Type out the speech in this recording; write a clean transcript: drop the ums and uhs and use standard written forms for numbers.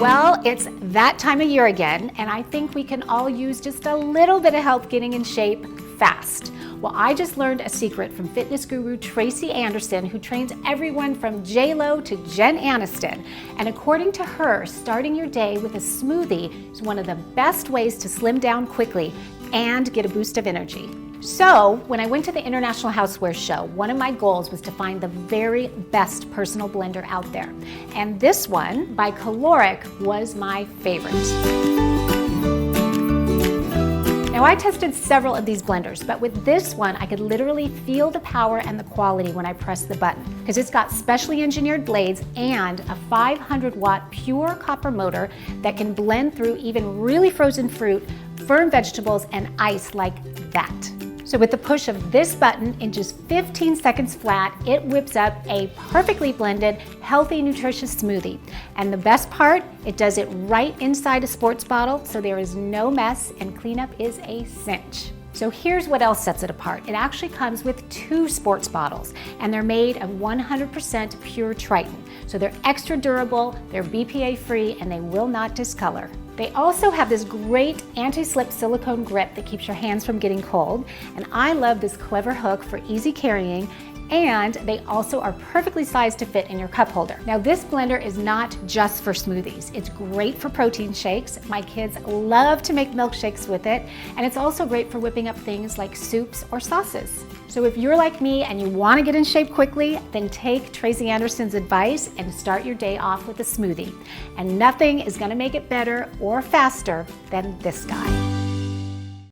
Well, it's that time of year again, and I think we can all use just a little bit of help getting in shape fast. Well, I just learned a secret from fitness guru Tracy Anderson, who trains everyone from J-Lo to Jen Aniston. And according to her, starting your day with a smoothie is one of the best ways to slim down quickly and get a boost of energy. So, when I went to the International Housewares Show, one of my goals was to find the very best personal blender out there. And this one, by Kalorik, was my favorite. Now, I tested several of these blenders, but with this one, I could literally feel the power and the quality when I pressed the button, because it's got specially engineered blades and a 500-watt pure copper motor that can blend through even really frozen fruit, firm vegetables, and ice like that. So with the push of this button in just 15 seconds flat, it whips up a perfectly blended, healthy, nutritious smoothie. And the best part, it does it right inside a sports bottle, so there is no mess and cleanup is a cinch. So here's what else sets it apart. It actually comes with 2 sports bottles, and they're made of 100% pure Triton. So they're extra durable, they're BPA free, and they will not discolor. They also have this great anti-slip silicone grip that keeps your hands from getting cold. And I love this clever hook for easy carrying, and they also are perfectly sized to fit in your cup holder. Now, this blender is not just for smoothies. It's great for protein shakes. My kids love to make milkshakes with it, and it's also great for whipping up things like soups or sauces. So if you're like me and you want to get in shape quickly, then take Tracy Anderson's advice and start your day off with a smoothie. And nothing is going to make it better or faster than this guy.